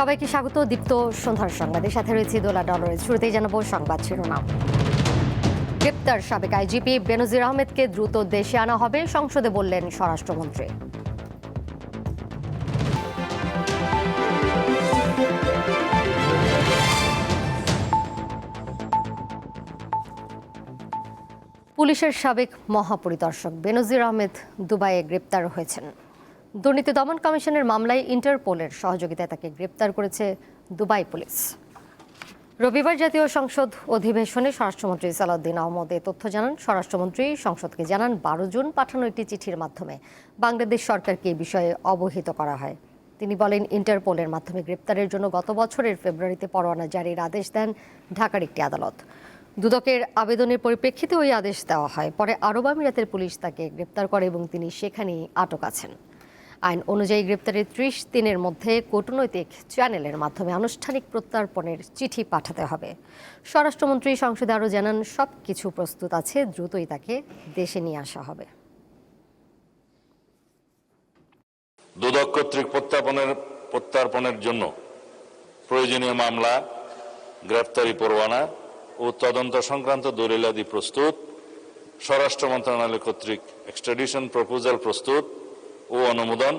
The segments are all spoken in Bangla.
সবাইকে স্বাগত দীপ্ত সন্ধ্যার সংবাদের সাথে রয়েছে দোলা ডলারের। শুরুতেই জানাবো সংবাদ শিরোনাম। গ্রেপ্তার সাবেক আইজিপি বেনজির আহমেদকে দ্রুত দেশে আনা হবে, সংসদে বললেন স্বরাষ্ট্রমন্ত্রী। পুলিশের সাবেক মহাপরিদর্শক বেনজির আহমেদ দুবাইয়ে গ্রেপ্তার হয়েছেন। দুর্নীতি দমন কমিশনের মামলায় ইন্টারপোলের সহযোগিতায় তাকে গ্রেপ্তার করেছে দুবাই পুলিশ। রবিবার জাতীয় সংসদ অধিবেশনে স্বরাষ্ট্রমন্ত্রী সালাউদ্দিন আহমদ এ তথ্য জানান। স্বরাষ্ট্রমন্ত্রী সংসদকে জানান 12 জুন পাঠানো একটি চিঠির মাধ্যমে বাংলাদেশ সরকারকে এই বিষয়ে অবহিত করা হয়। তিনি বলেন, ইন্টারপোলের মাধ্যমে গ্রেপ্তারের জন্য গত বছরের ফেব্রুয়ারিতে পরোয়ানা জারির আদেশ দেন ঢাকার একটি আদালত। দুদকের আবেদনের পরিপ্রেক্ষিতে ওই আদেশ দেওয়া হয়। পরে আরব আমিরাতের পুলিশ তাকে গ্রেপ্তার করে এবং তিনি সেখানেই আটক আছেন। আইন অনুযায়ী গ্রেপ্তারের 30 দিনের মধ্যে কূটনৈতিক চ্যানেলের মাধ্যমে আনুষ্ঠানিক প্রত্যর্পণের চিঠি পাঠাতে হবে। স্বরাষ্ট্রমন্ত্রী সংসদে আরও জানান, সব কিছু প্রস্তুত আছে, দ্রুতই তাকে দেশে নিয়ে আসা হবে। দুদক কর্তৃক প্রত্যর্পণের জন্য প্রয়োজনীয় মামলা, গ্রেপ্তারি পরোয়ানা ও তদন্ত সংক্রান্ত দলিলাদি প্রস্তুত। স্বরাষ্ট্র মন্ত্রণালয় কর্তৃক এক্সট্রাডিশন প্রপোজাল প্রস্তুত ও অনুমোদন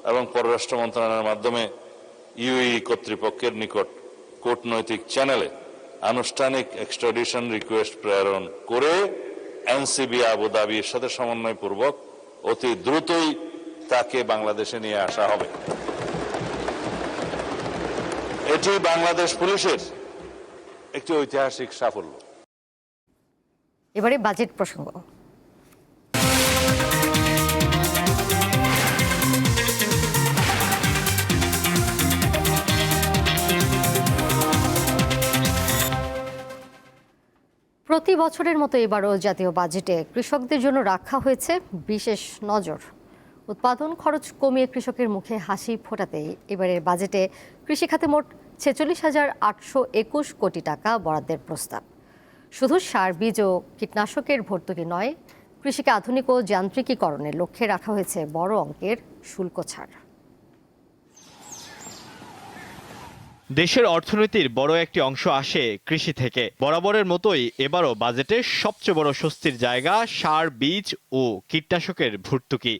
এবং পররাষ্ট্র মন্ত্রণালয়ের মাধ্যমে ইউএই কর্তৃপক্ষের নিকট কূটনৈতিক চ্যানেলে আনুষ্ঠানিক এক্সট্রাডিশন রিকোয়েস্ট প্রেরণ করে এনসিবি আবুধাবির সাথে সমন্বয়পূর্বক অতি দ্রুতই তাকে বাংলাদেশে নিয়ে আসা হবে। এটি বাংলাদেশ পুলিশের একটি ঐতিহাসিক সাফল্য। এবারে বাজেট প্রসঙ্গ। প্রতি বছরের মতো এবারও জাতীয় বাজেটে কৃষকদের জন্য রাখা হয়েছে বিশেষ নজর। উৎপাদন খরচ কমিয়ে কৃষকের মুখে হাসি ফোটাতে এবারের বাজেটে কৃষিখাতে মোট 46,821 কোটি টাকা বরাদ্দের প্রস্তাব। শুধু সার, বীজ ও কীটনাশকের ভর্তুকি নয়, কৃষিকে আধুনিক ও যান্ত্রিকীকরণের লক্ষ্যে রাখা হয়েছে বড় অঙ্কের শুল্ক ছাড়। দেশের অর্থনীতির বড় একটি অংশ আসে কৃষি থেকে। বরাবরের মতোই এবারও বাজেটে সবচেয়ে বড় স্বস্তির জায়গা সার, বীজ ও কীটনাশকের ভর্তুকি।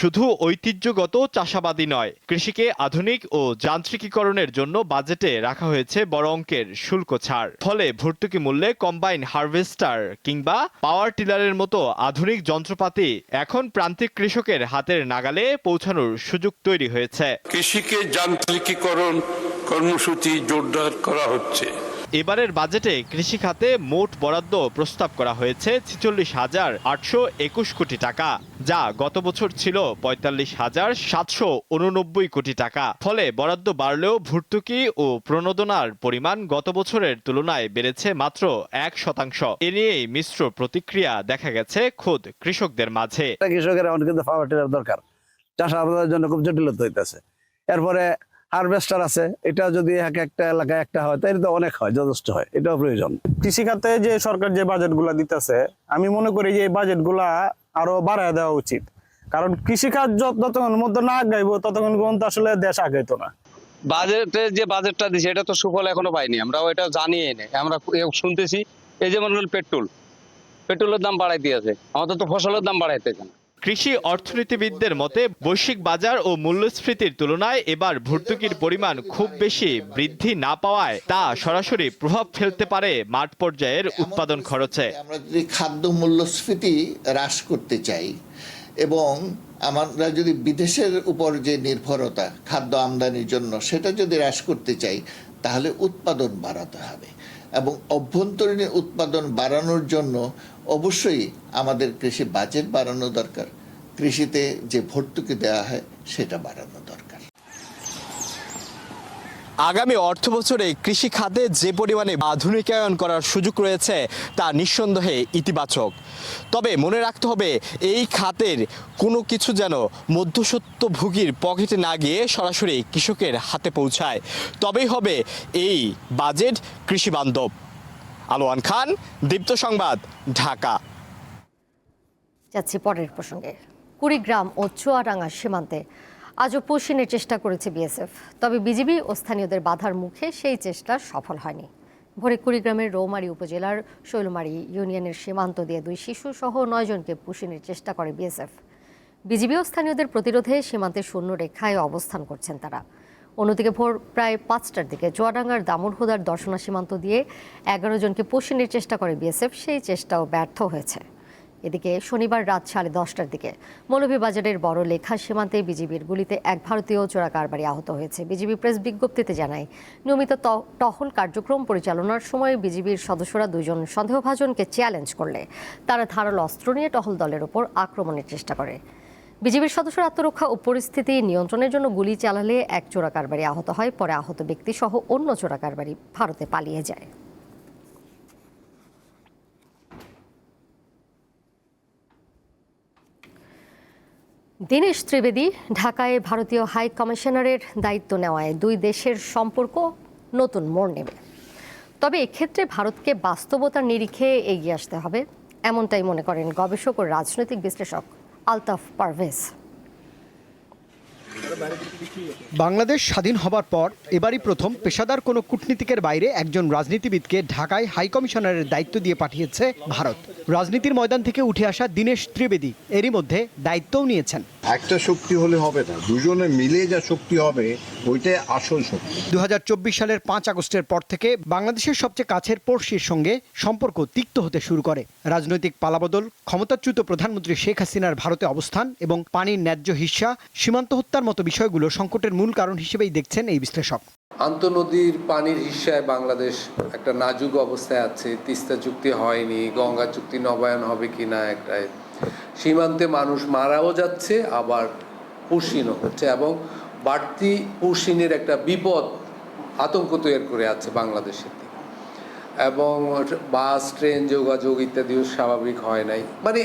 শুধু ঐতিহ্যগত চাষাবাদই নয়, কৃষিকে আধুনিক ও যান্ত্রিকীকরণের জন্য বাজেটে রাখা হয়েছে বড় অঙ্কের শুল্ক ছাড়। ফলে ভর্তুকি মূল্যে কম্বাইন হারভেস্টার কিংবা পাওয়ার টিলারের মতো আধুনিক যন্ত্রপাতি এখন প্রান্তিক কৃষকের হাতের নাগালে পৌঁছানোর সুযোগ তৈরি হয়েছে। কৃষিকে যান্ত্রিকীকরণ কর্মসূচি জোরদার করা হচ্ছে। এবারের বাজেটে কৃষি খাতে মোট বরাদ্দ প্রস্তাব করা হয়েছে 46,821 কোটি টাকা, যা গত বছর ছিল 45,789 কোটি টাকা। ফলে বরাদ্দ বাড়লেও ভর্তুকি ও প্রণোদনার পরিমাণ গত বছরের তুলনায় বেড়েছে মাত্র 1%। এ নিয়েই মিশ্র প্রতিক্রিয়া দেখা গেছে খোদ কৃষকদের মাঝে। কৃষকের এখন কিন্তু পাওয়ার টিলার দরকার, চাষাবাদের জন্য খুব জটিলতা হইতেছে। এরপরে হারভেস্টার আছে, এটা যদি একটা এলাকায় একটা হয় তাহলে তো অনেক হয়, যথেষ্ট হয়, এটাও প্রয়োজন। কৃষি খাতে যে সরকার যে বাজেট গুলা দিতেছে, আমি মনে করি যে এই বাজেট গুলা আরো বাড়ায় দেওয়া উচিত। কারণ কৃষি খাত যতক্ষণ মধ্যে না আগাইবো ততক্ষণ পর্যন্ত আসলে দেশ আগাইতো না। বাজেটের যে বাজেটটা দিছে এটা তো সুফল এখনো পাইনি, আমরা ওইটা জানিয়ে নেই। আমরা শুনতেছি এই যেমন পেট্রোলের দাম বাড়াই দিয়েছে, আমাদের তো ফসলের দাম বাড়াইতেছে না। কৃষি অর্থনীতিবিদদের মতে বৈশ্বিক বাজার ও মূল্যস্ফীতির তুলনায় এবার ভর্তুকির পরিমাণ খুব বেশি বৃদ্ধি না পাওয়ায় তা সরাসরি প্রভাব ফেলতে পারে মাঠ পর্যায়ের উৎপাদন খরচে। আমরা যদি খাদ্য মূল্যস্ফীতি হ্রাস করতে চাই এবং আমরা যদি বিদেশের উপর যে নির্ভরতা খাদ্য আমদানির জন্য সেটা যদি হ্রাস করতে চাই, তাহলে উৎপাদন বাড়াতে হবে এবং অভ্যন্তরীণ উৎপাদন বাড়ানোর জন্য অবশ্যই আমাদের কৃষি বাজেট বাড়ানো দরকার। কৃষিতে যে ভর্তুকি দেওয়া হয় সেটা বাড়ানো দরকার। আগামী অর্থবছরে কৃষি খাতে যে পরিমাণে আধুনিকায়ন করার সুযোগ রয়েছে তা নিঃসন্দেহে ইতিবাচক। তবে মনে রাখতে হবে, এই খাতের কোনো কিছু যেন মধ্যস্বত্বভোগীর পকেটে না গিয়ে সরাসরি কৃষকের হাতে পৌঁছায়, তবেই হবে এই বাজেট কৃষি বান্ধব। আলোয়ান খান, দীপ্ত সংবাদ, ঢাকা। যাচ্ছি পরের প্রসঙ্গে। কুড়িগ্রাম ও চুয়াডাঙ্গা সীমান্তে আজও পুশিনের চেষ্টা করেছে বিএসএফ, তবে বিজিবি ও স্থানীয়দের বাধার মুখে সেই চেষ্টা সফল হয়নি। ভোরে কুড়িগ্রামের রৌমারী উপজেলার শৈলমারী ইউনিয়নের সীমান্ত দিয়ে 2 শিশু সহ 9 জনকে পুশিনের চেষ্টা করে বিএসএফ। বিজিবি ও স্থানীয়দের প্রতিরোধে সীমান্তের শূন্য রেখায় অবস্থান করছেন তারা। অন্যদিকে ভোর প্রায় 5টার দিকে চুয়াডাঙ্গার দামুড়হুদার দর্শনা সীমান্ত দিয়ে 11 জনকে পুশিনের চেষ্টা করে বিএসএফ, সেই চেষ্টাও ব্যর্থ হয়েছে। এদিকে শনিবার রাত 10:30টার দিকে মৌলভীবাজারের বড় লেখা সীমান্তে বিজিবির গুলিতে এক ভারতীয় চোরাকারবারি আহত হয়েছে। বিজিবি প্রেস বিজ্ঞপ্তিতে জানায়, নিয়মিত টহল কার্যক্রম পরিচালনার সময় বিজিবির সদস্যরা 2 জন সন্দেহভাজনকে চ্যালেঞ্জ করলে তারা ধারালো অস্ত্র নিয়ে টহল দলের ওপর আক্রমণের চেষ্টা করে। বিজিবির সদস্যরা আত্মরক্ষা ও পরিস্থিতি নিয়ন্ত্রণের জন্য গুলি চালালে এক চোরাকারবারি আহত হয়। পরে আহত ব্যক্তি সহ অন্য চোরাকারবারি ভারতে পালিয়ে যায়। দীনেশ ত্রিবেদী ঢাকায় ভারতীয় হাই কমিশনারের দায়িত্ব নেওয়ায় 2 দেশের সম্পর্ক নতুন মোড় নেবে। তবে এক্ষেত্রে ভারতকে বাস্তবতার নিরিখে এগিয়ে আসতে হবে, এমনটাই মনে করেন গবেষক ও রাজনৈতিক বিশ্লেষক আলতাফ পারভেজ। বাংলাদেশ স্বাধীন হবার পর এবারই প্রথম পেশাদার কোনো কূটনীতিকের বাইরে একজন রাজনীতিবিদকে ঢাকায় হাই কমিশনারের দায়িত্ব দিয়ে পাঠিয়েছে ভারত। রাজনীতির ময়দান থেকে উঠে আসা দীনেশ ত্রিবেদী এরই মধ্যে দায়িত্বও নিয়েছেন। একটা শক্তি হলে হবে না, দুজনে মিলে যা শক্তি হবে ওইটাই আসল শক্তি। 2024 সালের 5 আগস্টের পর থেকে বাংলাদেশের সবচেয়ে কাছের পড়শির সঙ্গে সম্পর্ক তিক্ত হতে শুরু করে। রাজনৈতিক পালাবদল, ক্ষমতাচ্যুত প্রধানমন্ত্রী শেখ হাসিনার ভারতে অবস্থান এবং পানির ন্যায্য হিস্যা, সীমান্ত হত্যার মতো বিষয়গুলো সংকটের মূল কারণ হিসেবেই দেখছেন এই বিশ্লেষক। আন্তঃনদীর পানির হিস্যায় বাংলাদেশ একটা নাজুক অবস্থায় আছে। তিস্তা চুক্তি হয়নি, গঙ্গা চুক্তি নবায়ন হবে কিনা, একটা সীমান্তে মানুষ মারাও যাচ্ছে, আবার পুশিনও হচ্ছে এবং বাড়তি পুশিনের একটা বিপদ আতঙ্ক তৈরি করে আছে বাংলাদেশের দিকে। এবং বাস ট্রেন যোগাযোগ ইত্যাদিও স্বাভাবিক হয় নাই, মানে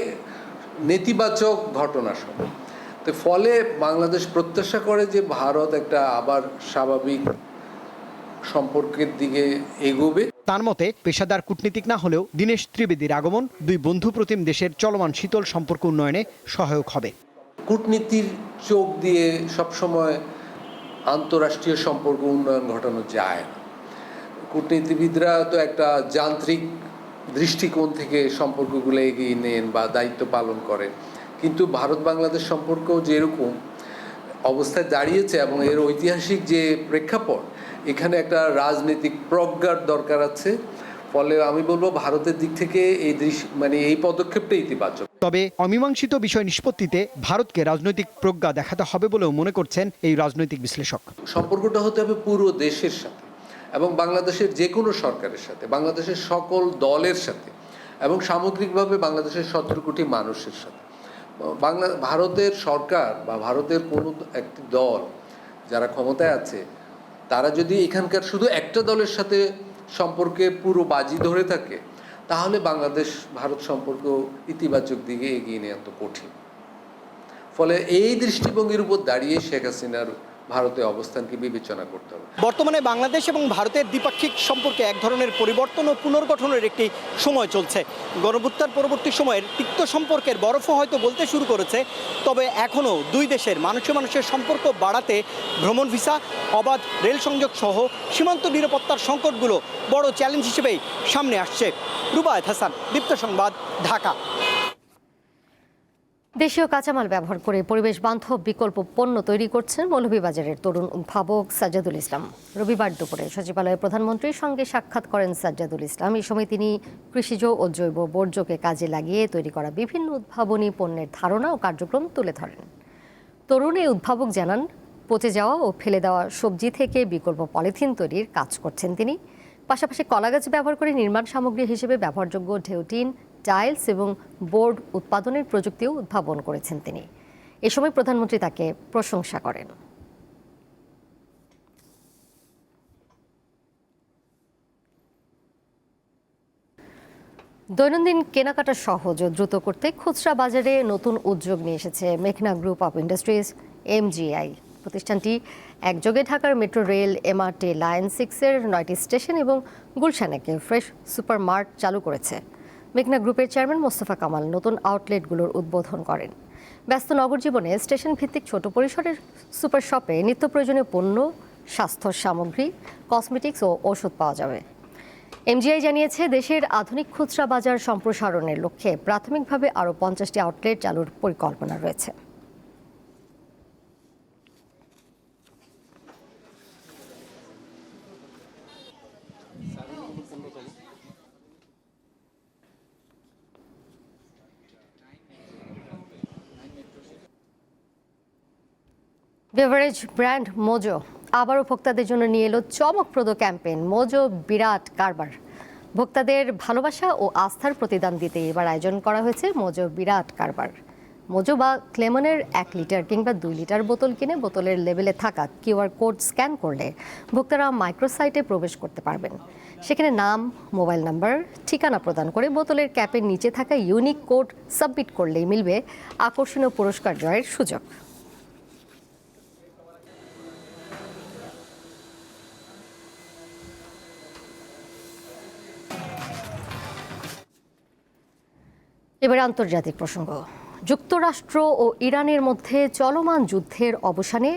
নেতিবাচক ঘটনা সব। তো ফলে বাংলাদেশ প্রত্যাশা করে যে ভারত একটা আবার স্বাভাবিক সম্পর্কের দিকে এগোবে। তার মতে পেশাদার কূটনীতিক না হলেও দীনেশ ত্রিবেদীর আগমন 2 বন্ধুপ্রতিম দেশের চলমান শীতল সম্পর্ক উন্নয়নে সহায়ক হবে। কূটনীতির চোখ দিয়ে সবসময় আন্তঃরাষ্ট্রীয় সম্পর্ক উন্নয়ন ঘটানো যায় না। কূটনীতিবিদরা তো একটা যান্ত্রিক দৃষ্টিকোণ থেকে সম্পর্কগুলো এগিয়ে নেন বা দায়িত্ব পালন করেন, কিন্তু ভারত বাংলাদেশ সম্পর্ক যেরকম অবস্থায় দাঁড়িয়েছে এবং এর ঐতিহাসিক যে প্রেক্ষাপট, এখানে একটা রাজনৈতিক প্রজ্ঞার দরকার আছে। ফলে আমি বলবো ভারতের দিক থেকে এই পদক্ষেপটা ইতিবাচক। তবে অমীমাংসিত বিষয় নিষ্পত্তিতে ভারতকে রাজনৈতিক প্রজ্ঞা দেখাতে হবে বলেও মনে করছেন এই রাজনৈতিক বিশ্লেষক। সম্পর্কটা হতে হবে পুরো দেশের সাথে এবং বাংলাদেশের যে কোনো সরকারের সাথে, বাংলাদেশের সকল দলের সাথে এবং সামগ্রিকভাবে বাংলাদেশের 17 কোটি মানুষের সাথে। ভারতের সরকার বা ভারতের কোনো একটি দল যারা ক্ষমতায় আছে, তারা যদি এখানকার শুধু একটা দলের সাথে সম্পর্কে পুরো বাজি ধরে থাকে, তাহলে বাংলাদেশ ভারত সম্পর্ক ইতিবাচক দিকে এগিয়ে নেওয়া তো কঠিন। ফলে এই দৃষ্টিভঙ্গির উপর দাঁড়িয়ে শেখ হাসিনার ভারতে অবস্থানকে বিবেচনা করতে হবে। বর্তমানে বাংলাদেশ এবং ভারতের দ্বিপাক্ষিক সম্পর্কে এক ধরনের পরিবর্তন ও পুনর্গঠনের একটি সময় চলছে। গণঅভ্যুত্থান পরবর্তী সময়ের তিক্ত সম্পর্কের বরফও হয়তো বলতে শুরু করেছে, তবে এখনও 2 দেশের মানুষের সম্পর্ক বাড়াতে ভ্রমণ ভিসা, অবাধ রেল সংযোগ সহ সীমান্ত নিরাপত্তার সংকটগুলো বড় চ্যালেঞ্জ হিসেবেই সামনে আসছে। রুবায়েত হাসান, দীপ্ত সংবাদ, ঢাকা। দেশীয় কাঁচামাল ব্যবহার করে পরিবেশ বান্ধব বিকল্প পণ্য তৈরি করছেন মৌলভীবাজারের তরুণ উদ্ভাবক সাজ্জাদুল ইসলাম। রবিবার দুপুরে সচিবালয়ে প্রধানমন্ত্রীর সঙ্গে সাক্ষাৎ করেন সাজ্জাদুল ইসলাম। এই সময় তিনি কৃষিজ ও জৈব বর্জ্যকে কাজে লাগিয়ে তৈরি করা বিভিন্ন উদ্ভাবনী পণ্যের ধারণা ও কার্যক্রম তুলে ধরেন। তরুণ এই উদ্ভাবক জানান, পচে যাওয়া ও ফেলে দেওয়া সবজি থেকে বিকল্প পলিথিন তৈরির কাজ করছেন তিনি। পাশাপাশি কলাগাছ ব্যবহার করে নির্মাণ সামগ্রী হিসেবে ব্যবহারযোগ্য ঢেউটিন, টাইলস এবং বোর্ড উৎপাদনের প্রযুক্তিও উদ্ভাবন করেছেন তিনি। এ সময় প্রধানমন্ত্রী তাকে প্রশংসা করেন। দৈনন্দিন কেনাকাটা সহজ ও দ্রুত করতে খুচরা বাজারে নতুন উদ্যোগ নিয়ে এসেছে মেঘনা গ্রুপ অফ ইন্ডাস্ট্রিজ MGI। প্রতিষ্ঠানটি একযোগে ঢাকার মেট্রো রেল, MRT লাইন 6-এর 9টি স্টেশন এবং গুলশানে ফ্রেশ সুপারমার্ট চালু করেছে। মেঘনা গ্রুপের চেয়ারম্যান মোস্তফা কামাল নতুন আউটলেটগুলোর উদ্বোধন করেন। ব্যস্ত নগর জীবনে স্টেশন ভিত্তিক ছোট পরিসরের সুপার শপে নিত্য প্রয়োজনীয় পণ্য, স্বাস্থ্য সামগ্রী, কসমেটিক্স ও ওষুধ পাওয়া যাবে। এমজিআই জানিয়েছে, দেশের আধুনিক খুচরা বাজার সম্প্রসারণের লক্ষ্যে প্রাথমিকভাবে আরও 50টি আউটলেট চালুর পরিকল্পনা রয়েছে। বেভারেজ ব্র্যান্ড মোজো আবারও ভোক্তাদের জন্য নিয়ে এলো চমকপ্রদ ক্যাম্পেইন মোজো বিরাট কারবার। ভোক্তাদের ভালোবাসা ও আস্থার প্রতিদান দিতে এবার আয়োজন করা হয়েছে মোজো বিরাট কারবার। মোজো বা ক্লেমনের 1 লিটার কিংবা 2 লিটার বোতল কিনে বোতলের লেবেলে থাকা কিউআর কোড স্ক্যান করলে ভোক্তারা মাইক্রোসাইটে প্রবেশ করতে পারবেন। সেখানে নাম, মোবাইল নাম্বার, ঠিকানা প্রদান করে বোতলের ক্যাপের নিচে থাকা ইউনিক কোড সাবমিট করলেই মিলবে আকর্ষণীয় পুরস্কার জয়ের সুযোগ। এবারে আন্তর্জাতিক প্রসঙ্গ। যুক্তরাষ্ট্র ও ইরানের মধ্যে চলমান যুদ্ধের অবসানে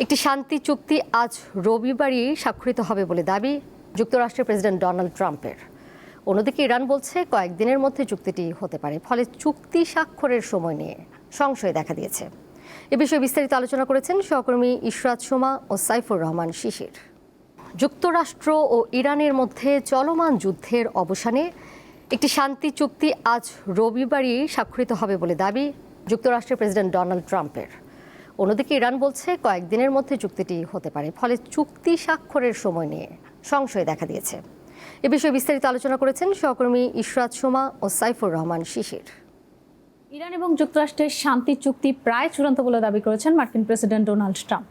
একটি শান্তি চুক্তি আজ রবিবারই স্বাক্ষরিত হবে বলে দাবি যুক্তরাষ্ট্রের প্রেসিডেন্ট ডোনাল্ড ট্রাম্পের। অন্যদিকে ইরান বলছে কয়েকদিনের মধ্যে চুক্তিটি হতে পারে, ফলে চুক্তি স্বাক্ষরের সময় নিয়ে সংশয় দেখা দিয়েছে। এ বিষয়ে বিস্তারিত আলোচনা করেছেন সহকর্মী ইশরাত সোমা ও সাইফুর রহমান শিশির। যুক্তরাষ্ট্র ও ইরানের মধ্যে চলমান যুদ্ধের অবসানে একটি শান্তি চুক্তি আজ রবিবারই স্বাক্ষরিত হবে বলে দাবি যুক্তরাষ্ট্রের প্রেসিডেন্ট ডোনাল্ড ট্রাম্পের। অন্যদিকে ইরান বলছে কয়েকদিনের মধ্যে চুক্তিটি হতে পারে, ফলে চুক্তি স্বাক্ষরের সময় নিয়ে সংশয় দেখা দিয়েছে। এ বিষয়ে বিস্তারিত আলোচনা করেছেন সহকর্মী ইশরাত সোমা ও সাইফুর রহমান শিশির। ইরান এবং যুক্তরাষ্ট্রের শান্তি চুক্তি প্রায় চূড়ান্ত বলে দাবি করেছেন মার্কিন প্রেসিডেন্ট ডোনাল্ড ট্রাম্প।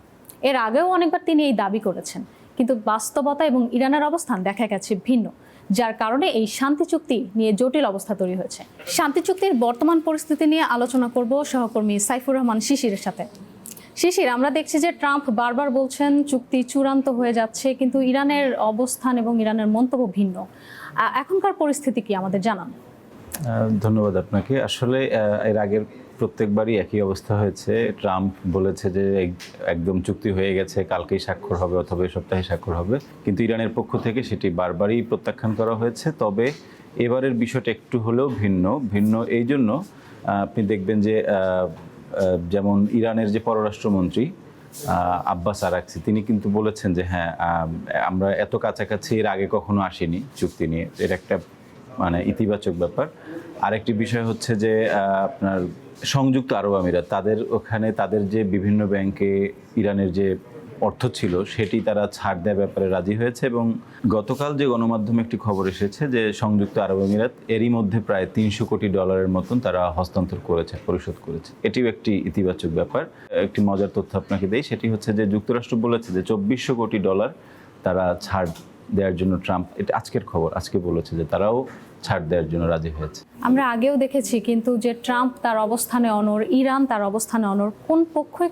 এর আগেও অনেকবার তিনি এই দাবি করেছেন, কিন্তু বাস্তবতা এবং ইরানের অবস্থান দেখা গেছে ভিন্ন, যার কারণে এই শান্তি চুক্তি নিয়ে জটিল অবস্থা তৈরি হয়েছে। শান্তি চুক্তির বর্তমান পরিস্থিতি নিয়ে আলোচনা করব সহকর্মী সাইফুর রহমান শিশিরের সাথে। শিশির, আমরা দেখছি যে ট্রাম্প বারবার বলছেন চুক্তি চূড়ান্ত হয়ে যাচ্ছে, কিন্তু ইরানের অবস্থান এবং ইরানের মন্তব্য ভিন্ন। এখনকার পরিস্থিতি কি আমাদের জানান? ধন্যবাদ আপনাকে। আসলে এর আগের প্রত্যেকবারই একই অবস্থা হয়েছে। ট্রাম্প বলেছে যে একদম চুক্তি হয়ে গেছে, কালকেই স্বাক্ষর হবে অথবা এই সপ্তাহে স্বাক্ষর হবে, কিন্তু ইরানের পক্ষ থেকে সেটি বারবারই প্রত্যাখ্যান করা হয়েছে। তবে এবারের বিষয়টা একটু হলেও ভিন্ন এই জন্য আপনি দেখবেন যে যেমন ইরানের যে পররাষ্ট্রমন্ত্রী আব্বাস আরাকচি, তিনি কিন্তু বলেছেন যে হ্যাঁ, আমরা এত কাছাকাছি এর আগে কখনো আসিনি চুক্তি নিয়ে। এটা একটা ইতিবাচক ব্যাপার। আরেকটি বিষয় হচ্ছে যে আপনার সংযুক্ত আরব আমিরাত, তাদের যে বিভিন্ন ব্যাংকে ইরানের যে অর্থ ছিল সেটি তারা ছাড় দেওয়ার ব্যাপারে রাজি হয়েছে। এবং গতকাল যে গণমাধ্যমে একটি খবর এসেছে যে সংযুক্ত আরব আমিরাত এরই মধ্যে প্রায় $300 কোটি মতন তারা হস্তান্তর পরিশোধ করেছে। এটিও একটি ইতিবাচক ব্যাপার। একটি মজার তথ্য আপনাকে দেই, সেটি হচ্ছে যে যুক্তরাষ্ট্র বলেছে যে $2400 কোটি তারা ছাড় দেওয়ার জন্য, ট্রাম্প, এটা আজকের খবর, আজকে বলেছে যে তারাও ছাড় দেওয়ার জন্য রাজি হয়েছে। আমরা আগেও দেখেছি কিন্তু যে ট্রাম্প তার অবস্থানে অনড়, ইরান তার অবস্থানে অনড়,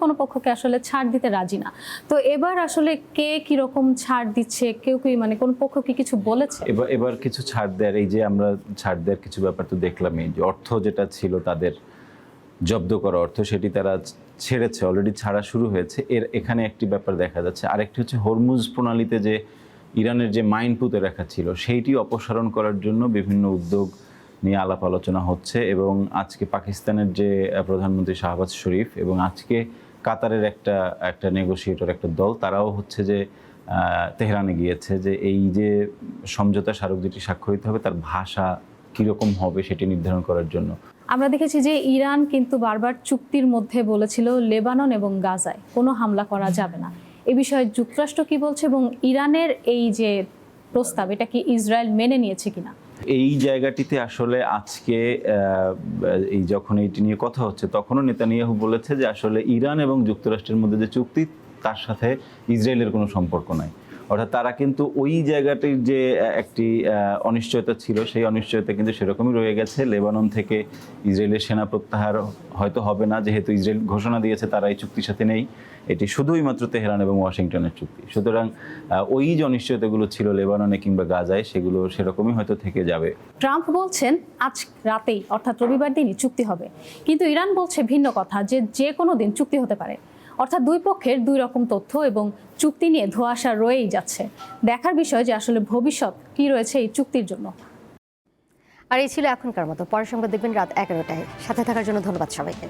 কোনো পক্ষকে আসলে ছাড় দিতে রাজি না। তো এবার আসলে কে কি রকম ছাড় দিচ্ছে, কেউ কি কোন পক্ষ কি কিছু বলেছে? এবার কিছু ছাড় দেওয়ার, এই যে আমরা ছাড় দেওয়ার কিছু ব্যাপার তো দেখলামই, যে অর্থ যেটা ছিল তাদের জব্দ করা অর্থ, সেটি তারা ছেড়েছে, অলরেডি ছাড়া শুরু হয়েছে। এখানে একটি ব্যাপার দেখা যাচ্ছে। আরেকটি হচ্ছে হরমুজ প্রণালীতে যে ইরানের যে মাইন পুঁতে রাখা ছিল সেইটি অপসারণ করার জন্য বিভিন্ন উদ্যোগ নিয়ে আলাপ আলোচনা হচ্ছে। এবং আজকে পাকিস্তানের যে প্রধানমন্ত্রী শাহবাজ শরীফ এবং আজকে কাতারের একটা নেগোসিয়েটর, একটা দল, তারাও হচ্ছে যে তেহরানে গিয়েছে যে এই যে সমঝোতা স্মারক যেটি স্বাক্ষরিত হবে তার ভাষা কীরকম হবে সেটি নির্ধারণ করার জন্য। আমরা দেখেছি যে ইরান কিন্তু বারবার চুক্তির মধ্যে বলেছিল লেবানন এবং গাজায় কোনো হামলা করা যাবে না। এই বিষয়ে যুক্তরাষ্ট্র কি বলছে এবং ইরানের এই যে প্রস্তাব, এটা কি ইসরায়েল মেনে নিয়েছে কিনা? এই জায়গাটিতে আসলে আজকে যখন এইটি নিয়ে কথা হচ্ছে তখনও নেতানিয়াহু বলেছে যে আসলে ইরান এবং যুক্তরাষ্ট্রের মধ্যে যে চুক্তি তার সাথে ইসরায়েলের কোনো সম্পর্ক নাই। অর্থাৎ তারা কিন্তু ওই জায়গাটির যে একটি অনিশ্চয়তা ছিল সেই অনিশ্চয়তা কিন্তু সেরকমই রয়ে গেছে। লেবানন থেকে ইসরায়েলের সেনা প্রত্যাহার হয়তো হবে না, যেহেতু ইসরায়েল ঘোষণা দিয়েছে তারা এই চুক্তির সাথে নেই। এটি শুধুই মাত্র তেহরান এবং ওয়াশিংটনের চুক্তি। সুতরাং ওই যে অনিশ্চয়তাগুলো ছিল লেবাননে কিংবা গাজায়, সেগুলো সেরকমই হয়তো থেকে যাবে। ট্রাম্প বলছেন আজ রাতেই অর্থাৎ রবিবার দিনই চুক্তি হবে, কিন্তু ইরান বলছে ভিন্ন কথা, যে কোনো দিন চুক্তি হতে পারে। অর্থাৎ দুই পক্ষের দুই রকম তথ্য এবং চুক্তি নিয়ে ধোঁয়াশা রয়েই যাচ্ছে। দেখার বিষয় যে আসলে ভবিষ্যৎ কি রয়েছে এই চুক্তির জন্য। আর এই ছিল এখনকার মতো। পরের সংবাদ দেখবেন রাত 11টায়। সাথে থাকার জন্য ধন্যবাদ সবাইকে।